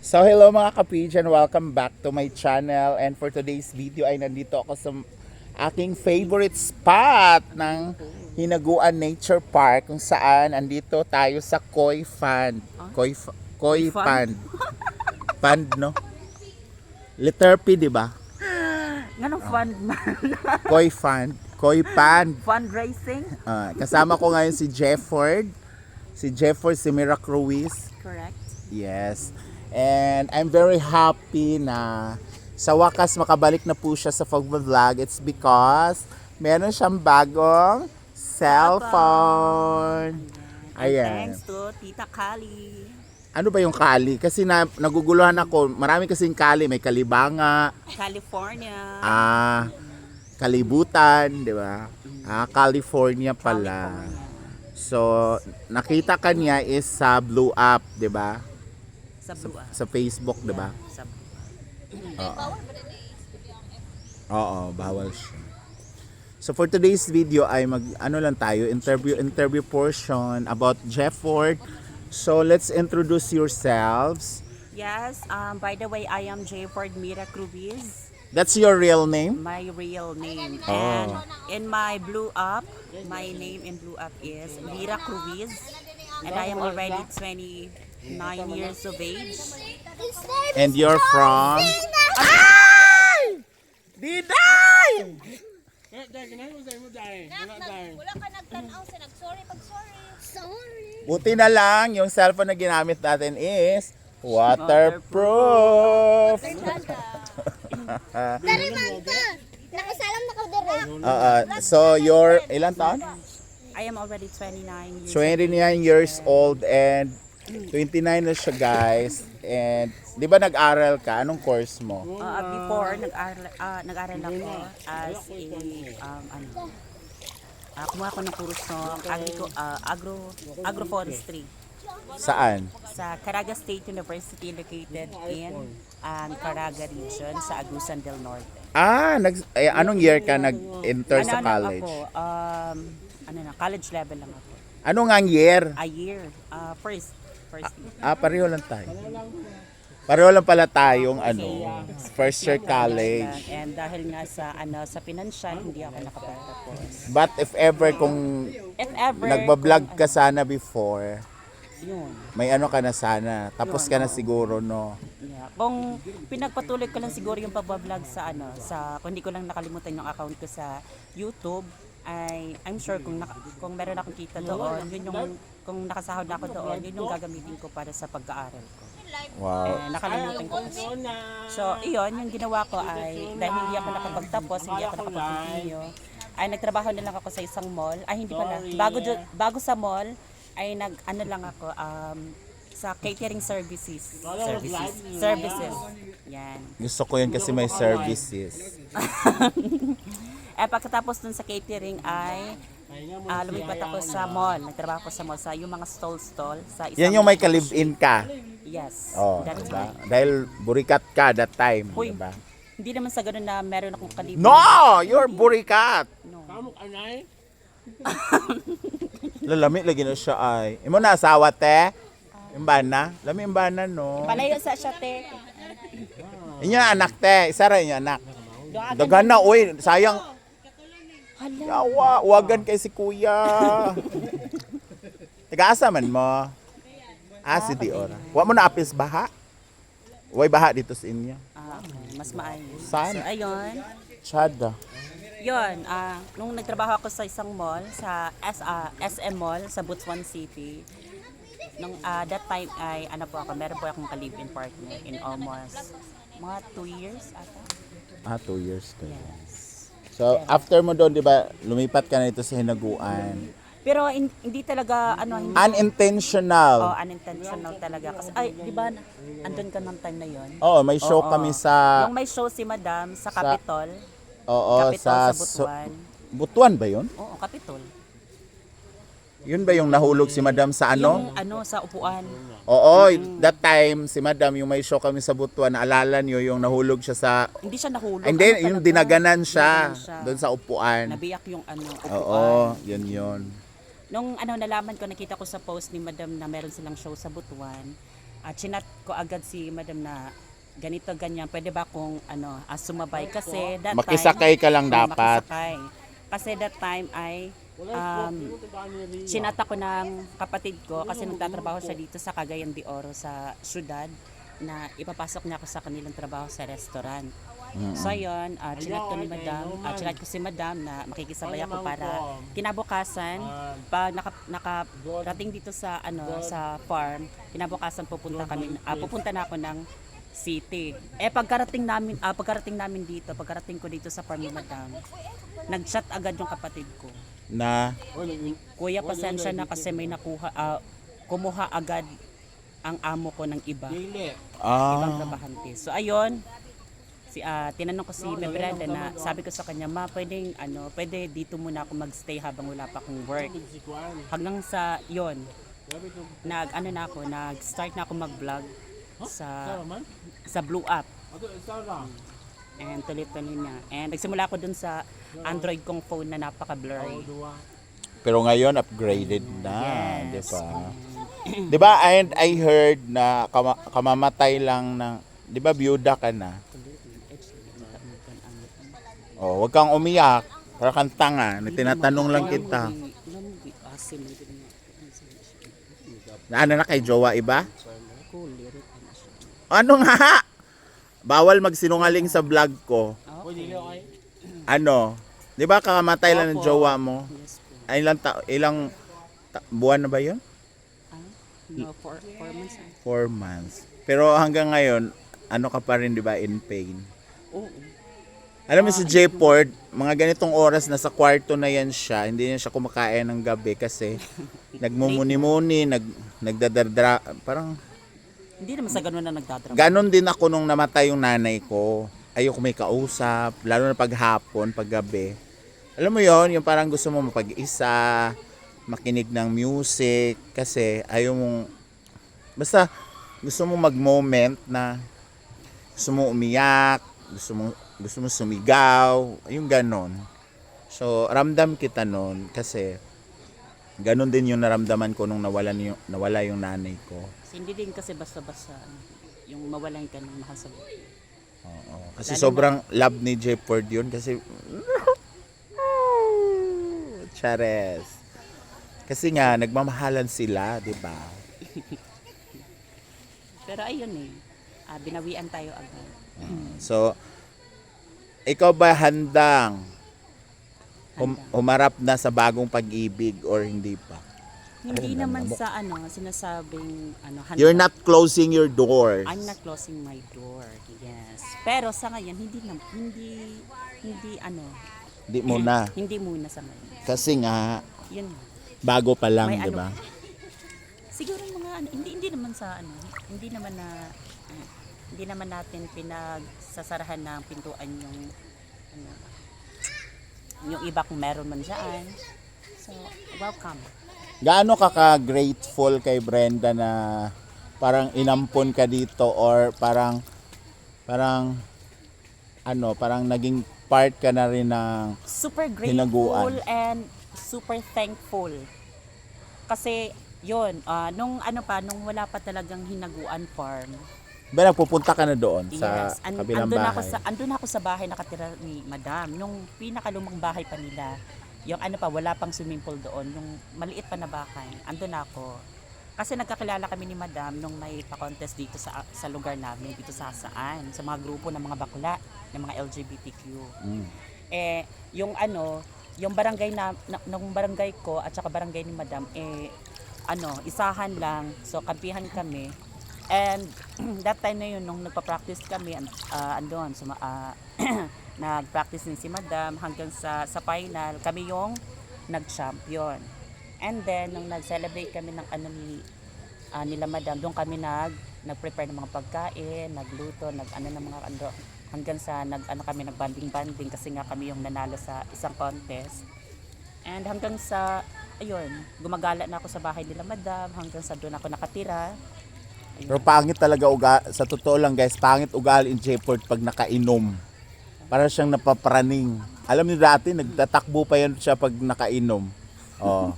So hello mga kapijan, welcome back to my channel, and for today's video ay nandito ako sa aking favorite spot ng Hinaguan Nature Park, kung saan andito tayo sa Koi Pond. Koi Pond. Pond, no? Letter P, di ba? Ganong fund man. Koi Pond. Koi Pond. Fundraising? Kasama ko ngayon si Jefford. Si Mira Cruz. Correct. Yes. And I'm very happy na sa wakas makabalik na po siya sa pag-vlog. It's because meron siyang bagong cellphone. Ayan. Thanks to Tita Kali. Ano ba yung Kali? Kasi naguguluhan ako. Marami kasing Kali. May Kalibanga, California. Kalibutan, di ba? California pala. So, nakita ka niya is sa Blue Up, di ba? Sa Blue Up. Sa Facebook, di ba? Sa Oo, bawal siya. So for today's video ay interview portion about Jefford. So let's introduce yourselves. Yes, by the way, I am Jayford Mira Cruz. That's your real name? My real name. Oh. And in my Blue Up, my name in Blue Up is Mira Cruz. And I am already 29 years of age. And you're from? Ay! Diday! Wala ka nagtanaw sa nag-sorry pag sorry. Sorry. Buti na lang yung cellphone na ginamit natin is waterproof. Dari man ka. Nakasalam na ka dere. So you're ilan taon? I am already 29 years 29 years old and 29 na siya, guys. And di ba nag-aral ka? Anong course mo? Before, nag-aral ako as kumuha ko ng kurso agroforestry Saan? sa Caraga State University located in Caraga region sa Agusan del Norte. Anong year ka nag-enter sa college? College level lang ako. Anong ang year? A year. First year. Pareho lang tayo. Pareho lang pala tayong first year college. And dahil nga sa financial, hindi ako nakapagtapos. But if ever kung nagbablog ka sana before, Yun. may ka na sana. Tapos ka na siguro, no? Yeah. Kung pinagpatuloy ko lang siguro yung pagbablog sa kung hindi ko lang nakalimutan yung account ko sa YouTube, I'm sure kung meron akong kita doon, yun yung kung nakasahod na ako doon, yun yung gagamitin ko para sa pag-aaral ko. Wow. Nakalimutan ko kasi. So, iyon, yung ginawa ko ay, dahil hindi ako nakapagtapos, hindi ako nakapag-continue, ay nagtrabaho na lang ako sa isang mall. Hindi pala. Bago sa mall, ay lang ako, sa catering services. Services. Yan. Gusto ko yun kasi may services. Pagkatapos dun sa catering ay lumipat ako sa mall. Nagtrabaho ako sa mall sa yung mga stall sa isang. Yan yung may ka-live-in ka. Yes. Oh, That's diba? right. Dahil burikat ka that time, Uy, diba? hindi naman sa ganun na meron akong kalibin. No! You're burikat! No. Lalami lagi na siya ay. Imo na asawa te? Imbana? Lami imbana no. Palayo sa siya, te. Inyo anak te, isa ra inyo anak. Dagan na oy, sayang. Yawa, wagan kay si kuya. Taga-asa man mo? Si Diora. Wa mo na apis baha? Way baha dito sa inyo. Okay. Mas maayos. Saan? So, ayun. Chada. Yun, nung nagtrabaho ako sa isang mall, sa SM Mall, sa Butuan City, nung that time ay, meron po akong ka-live-in partner in almost mga 2 years ata. 2 years ka. Yes. So, after mo doon, di ba, lumipat ka na ito sa Hinaguan. Pero hindi talaga, hindi. Unintentional. Unintentional talaga. Kasi, di ba, andun ka ng time na yon? Oo, may show kami sa... Yung may show si Madam sa Capitol. Oo, Capitol sa Butuan. Butuan ba yun? Oo, Capitol. Yun ba yung nahulog si Madam sa ano? Yung sa upuan. Oo, that time, si Madam, yung may show kami sa Butuan, naalala nyo yung nahulog siya sa... Hindi siya nahulog. And then, yung talaga? dinaganan siya Dinaganan siya. doon sa upuan. Nabiyak yung upuan. Oo, yun. Nung nalaman ko, nakita ko sa post ni Madam na meron silang show sa Butuan, chinat ko agad si madam na ganito ganyan, pwede ba kung sumabay kasi that Makisakay ka lang time dapat. makisakay. Kasi that time ay chinat ako ng kapatid ko kasi nagtatrabaho siya dito sa Cagayan de Oro sa syudad na ipapasok niya ako sa kanilang trabaho sa restaurant. So yun, chinat ko ni madam, chinat ko si madam na makikisabay ako para kinabukasan pag nakarating dito sa sa farm, kinabukasan pupunta na ako ng city. Pagkarating namin dito, pagkarating ko dito sa farm ni madam, nag-chat agad yung kapatid ko. Na Kuya, pasensya na kasi may kumuha agad ang amo ko ng ibang trabahante. So ayun, tinanong ko si Brenda na sabi ko sa kanya, ma, pwede dito muna ako magstay habang wala pa akong work. Hanggang sa yon, nag-start na ako mag-vlog sa Blue App. And tuloy-tuloy na. And nagsimula ako dun sa Android kong phone na napaka-blurry. pero ngayon upgraded na, Yes. 'di ba? 'Di ba? And I heard na kamamatay lang ng, 'di ba, byuda ka na? Oh, wag kang umiyak. Para kang tanga. Tinatanong lang kita. Na ano na kay jowa iba? Ano nga? Bawal magsinungaling sa vlog ko. Ano? 'Di ba kakamatay lang ng jowa mo? Ay, ilang buwan na ba 'yun? No, 4 months. 4 months. Pero hanggang ngayon, ano ka pa rin, 'di ba, in pain? Oo. Alam mo si J-Port, mga ganitong oras nasa kwarto na yan siya, hindi na siya kumakain ng gabi kasi nagmumuni-muni, nagdadardra, parang Hindi naman sa ganun na nagtatrabaho. ganon din ako nung namatay yung nanay ko. Ayoko may kausap, lalo na paghapon, paggabi. Alam mo yon, yung parang gusto mo mapag-isa, makinig ng music, kasi ayaw mong, basta gusto mo mag-moment na gusto mo umiyak, gusto mo sumigaw, yung ganon. So, ramdam kita nun kasi ganon din yung naramdaman ko nung nawala yung nanay ko. Kasi hindi din kasi basta-basta yung mawalan ka ng mahal sa buhay. Oo. Kasi Lalo sobrang love ni Jefford yun kasi Chares. Kasi nga nagmamahalan sila, 'di ba? Pero ayun binawian tayo agad. So ikaw ba handang humarap na sa bagong pag-ibig or hindi pa? Hindi naman sa sinasabing handa. You're not closing your doors. I'm not closing my door. Yes. Pero sa ngayon hindi Muna. hindi muna sa ngayon. Kasi nga Yun. bago pa lang, May 'di ba? Siguro mga hindi naman sa hindi naman natin pinagsasarahan ng pintuan yung iba kung meron man diyan. So, welcome. Gaano ka-grateful kay Brenda na parang inampon ka dito or parang naging part ka na rin ng Super grateful hinaguan. and super thankful. Kasi yun, nung wala pa talagang hinaguan farm. Ba nagpupunta ka na doon sa Yes, kabilang bahay? andun ako sa bahay nakatira ni Madam. Nung pinakalumang bahay pa nila, yung wala pang swimming pool doon, yung maliit pa na bahay, andun ako. Kasi nagkakilala kami ni Madam nung may pa-contest dito sa lugar namin, dito sa mga grupo ng mga bakla, ng mga LGBTQ. Yung barangay nung barangay ko at saka barangay ni Madam, isahan lang, so kampihan kami. And that time na yun, nung nagpa-practice kami, nag-practice din si Madam hanggang sa final, kami yung nag-champion. And then, nung nag-celebrate kami ng nila Madam, doon kami nag-prepare ng mga pagkain, nagluto, hanggang sa kami nag-banding-banding kasi nga kami yung nanalo sa isang contest. And hanggang sa, gumagala na ako sa bahay nila Madam, hanggang sa doon ako nakatira. Pero pangit talaga sa totoo lang guys, pangit ugali in Jefford pag nakainom. Para siyang napapraning. Alam niyo dati, nagtatakbo pa yan siya pag nakainom. Oh.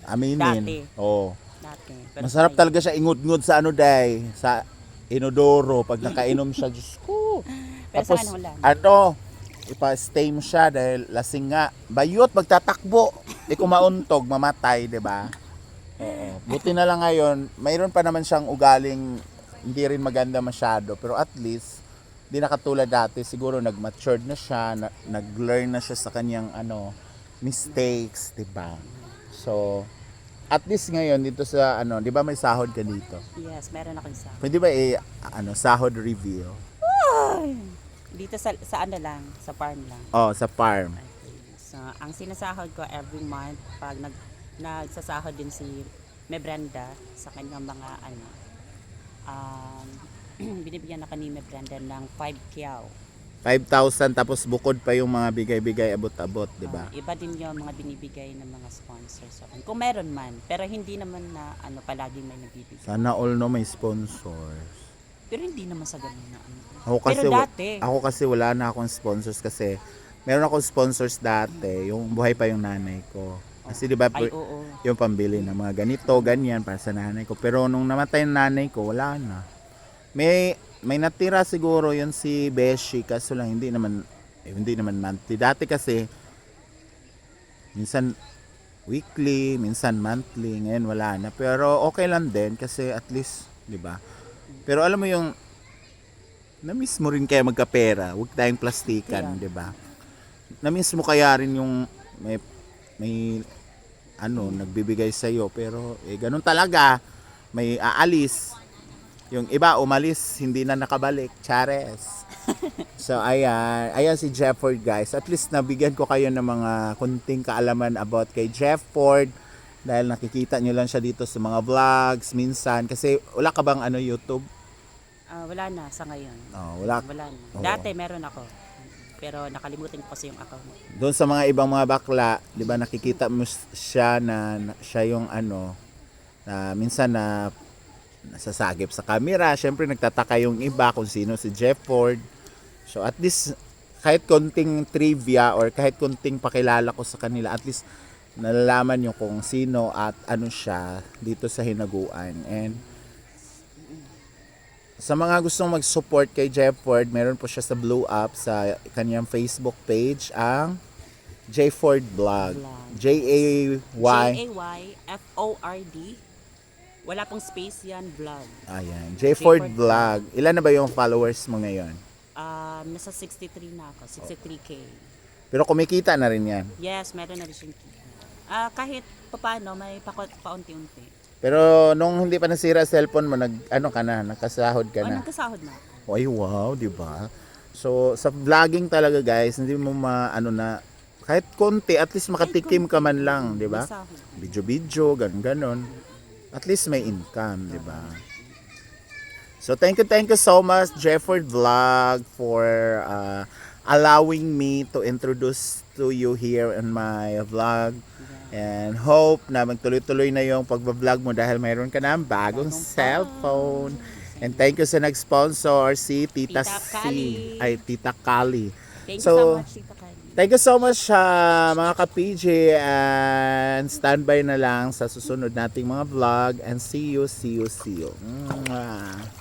Aminin. Dati. Oh. natin. Pero Masarap sayang. talaga siya ingud-ngud sa ano day, sa inodoro pag nakainom siya, Diyos ko. Pero Tapos sa wala. ipa-stay mo siya dahil lasing nga. Bayot magtatakbo. Di kumauntog, mamatay, 'di ba? Oo. Buti na lang ngayon, mayroon pa naman siyang ugaling hindi rin maganda masyado, pero at least di na katulad dati, siguro nag-matured na siya, nag-learn na siya sa kanyang mistakes, 'di ba? So, at least ngayon dito sa 'di ba may sahod ka dito? Yes, meron akong isa. Pwede ba sahod reveal? Dito sa ano lang, sa farm lang. Oh, sa farm. So, ang sinasahod ko every month pag nagsasahod din si Brenda sa kanyang mga binibigyan ako ni Brenda ng 5 kyaw. 5,000 tapos bukod pa yung mga bigay-bigay abot-abot, 'di ba? Iba din yung mga binibigay ng mga sponsors sa akin. Kung meron man, pero hindi naman na palaging may nagbibigay. Sana all no may sponsors. Pero hindi naman sa ganun na Pero dati. Ako kasi wala na akong sponsors kasi meron akong sponsors dati, yung buhay pa yung nanay ko. Kasi 'di ba Ay, oo. yung pambili ng mga ganito, ganyan para sa nanay ko. Pero nung namatay yung nanay ko, wala na. May natira siguro yun si Beshi, kaso lang hindi naman monthly. Dati kasi minsan weekly, minsan monthly, ngayon wala na. Pero okay lang din kasi at least, 'di ba? Pero alam mo yung na-miss mo rin kaya magkapera, huwag tayong plastikan, Yeah. 'di ba? Na-miss mo kaya rin yung may nagbibigay sa iyo pero ganun talaga, may aalis. Yung iba umalis, hindi na nakabalik. Chares. So ayan si Jefford guys. At least nabigyan ko kayo ng mga kunting kaalaman about kay Jefford dahil nakikita nyo lang siya dito sa mga vlogs minsan kasi wala ka bang YouTube? Wala na sa ngayon. Wala. Wala na. Oo. Dati meron ako. Pero nakalimutan ko kasi yung account. Doon sa mga ibang mga bakla, 'di ba nakikita mo siya na siya yung na minsan na nasasagip sa camera. Syempre nagtataka yung iba kung sino si Jefford. So at least kahit konting trivia or kahit konting pakilala ko sa kanila, at least nalalaman nyo kung sino at ano siya dito sa Hinaguan. And sa mga gustong mag-support kay Jefford, meron po siya sa Blue Up sa kanyang Facebook page, ang Jefford Vlog. J-A-Y Jayford. Wala pong space yan, vlog. Ayan, Jefford Jefford Vlog. Ilan na ba yung followers mo ngayon? Nasa 63 na ako, 63K. Pero kumikita na rin yan. Yes, meron na rin siyang kita. Kahit paano, may paunti-unti. Pero nung hindi pa nasira cellphone mo, nakasahod ka na. Nagkasahod na. Ay, wow, di ba? So, sa vlogging talaga guys, hindi mo na, kahit konti, at least makatikim ka man lang, di ba? May sahod. Video-video, ganon. At least may income, di ba? So, thank you so much, Jefford Vlog, for allowing me to introduce to you here in my vlog. And hope na magtuloy-tuloy na yung pagbablog mo dahil mayroon ka na bagong cellphone. And thank you sa nag-sponsor, si Tita Tita C. Kali. Ay, Tita Kali. Thank you so much, Tita Kali. Thank you so much mga ka-PJ, and standby na lang sa susunod nating mga vlog, and see you. Mwah.